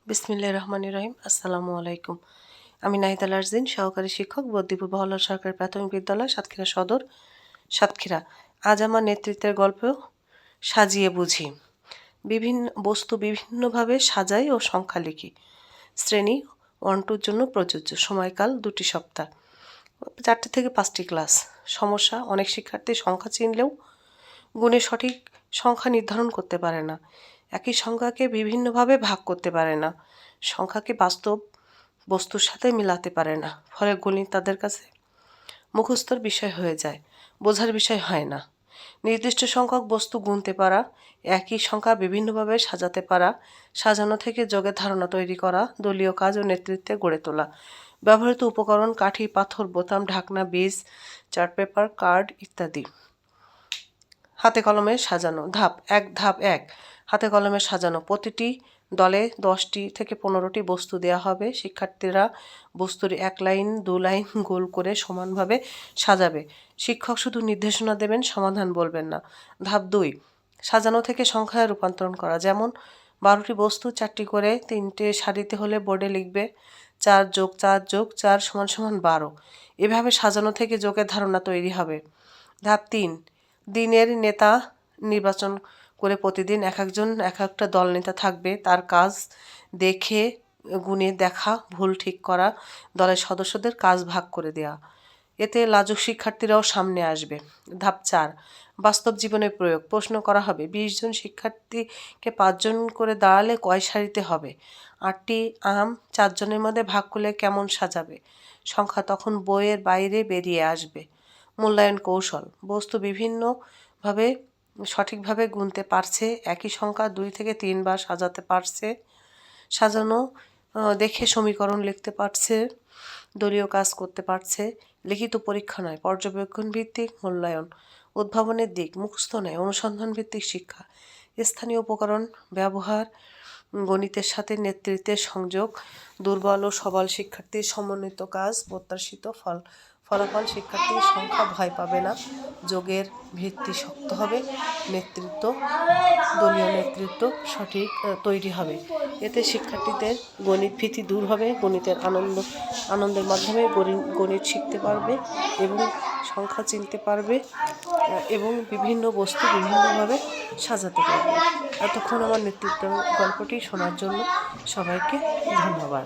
বিসমিল্লাহির রহমানির রহিম। আসসালামু আলাইকুম। আমি নাহিদ আরজিন, সহকারী শিক্ষক, বদ্বীপুর বহলা সরকারি প্রাথমিক বিদ্যালয়, সাতক্ষীরা সদর, সাতক্ষীরা। আজ আমার নেতৃত্বের গল্প সাজিয়ে বুঝি। বিভিন্ন বস্তু বিভিন্নভাবে সাজাই ও সংখ্যা লিখি। শ্রেণী 1-2 জন্য প্রযোজ্য। সময়কাল 2টি সপ্তাহ। 4টি থেকে 5টি ক্লাস। সমস্যা: অনেক শিক্ষার্থী সংখ্যা চিনলেও গুণের সঠিক সংখ্যা নির্ধারণ করতে পারে না। একই সংখ্যাকে বিভিন্নভাবে ভাগ করতে পারে না। সংখ্যাকে বাস্তব বস্তুর সাথে মিলাতে পারে না। ফলে গণিত তাদের কাছে মুখস্থর বিষয় হয়ে যায়, বোঝার বিষয় হয় না। নির্দিষ্ট সংখ্যক বস্তু গুনতে পারা, একই সংখ্যা বিভিন্নভাবে সাজাতে পারা, সাজানো থেকে যোগের ধারণা তৈরি করা, দলীয় কাজ ও নেতৃত্বে গড়ে তোলা। ব্যবহৃত উপকরণ: কাঠি, পাথর, বোতাম, ঢাকনা, বীজ, চার্ট পেপার, কার্ড ইত্যাদি। হাতে কলমে সাজানো। ধাপ 1। হাতে কলমে সাজানো। প্রতিটি দলে 10টি থেকে 15টি বস্তু দেওয়া হবে। শিক্ষার্থীরা বস্তুর 1 লাইন 2 লাইন গোল করে সমানভাবে সাজাবে। শিক্ষক শুধু নির্দেশনা দেবেন, সমাধান বলবেন না। ধাপ 2। সাজানো থেকে সংখ্যায় রূপান্তরণ করা। যেমন 12টি বস্তু 4টি করে 3টে সারিতে হলে বোর্ডে লিখবে 4 + 4 + 4 = 12। এভাবে সাজানো থেকে যোগের ধারণা তৈরি হবে। ধাপ 3। দিনের নেতা নির্বাচন করে প্রতিদিন এক একটা দলনেতা থাকবে। তার কাজ দেখে গুণে দেখা, ভুল ঠিক করা, দলের সদস্যদের কাজ ভাগ করে দেওয়া। এতে লাজুক শিক্ষার্থীরাও সামনে আসবে। ধাপ 4। বাস্তব জীবনে প্রয়োগ। প্রশ্ন করা হবে, 20 জন শিক্ষার্থীকে 5 জন করে দাঁড়ালে কয় সারিতে হবে? 8টি আম 4 জনের মধ্যে ভাগ করলে কেমন সাজাবে? সংখ্যা তখন বইয়ের বাইরে বেরিয়ে আসবে। মূল্যায়ন কৌশল: বস্তু বিভিন্নভাবে সঠিকভাবে গুনতে পারছে, একই সংখ্যা 2 থেকে 3 বার সাজাতে পারছে, সাজানো দেখে সমীকরণ লিখতে পারছে, দলীয় কাজ করতে পারছে। লিখিত পরীক্ষা নয়, পর্যবেক্ষণ ভিত্তিক মূল্যায়ন। উদ্ভাবনের দিক: মুখস্থ নয়, অনুসন্ধান ভিত্তিক শিক্ষা। স্থানীয় উপকরণ ব্যবহার, গণিতের সাথে নেতৃত্বের সংযোগ, দুর্বল ও সবল শিক্ষার্থীর সমন্বিত কাজ, প্রত্যাশিত ফলাফল: শিক্ষার্থীর সংখ্যা ভয় পাবে না, যোগের ভিত্তি শক্ত হবে, দলীয় নেতৃত্ব সঠিক তৈরি হবে। এতে শিক্ষার্থীদের গণিত ভীতি দূর হবে, গণিতের আনন্দের মাধ্যমে গণিত শিখতে পারবে এবং সংখ্যা চিনতে পারবে এবং বিভিন্ন বস্তু বিভিন্নভাবে সাজাতে পারবে। এতক্ষণ আমার নেতৃত্ব গল্পটি শোনার জন্য সবাইকে ধন্যবাদ।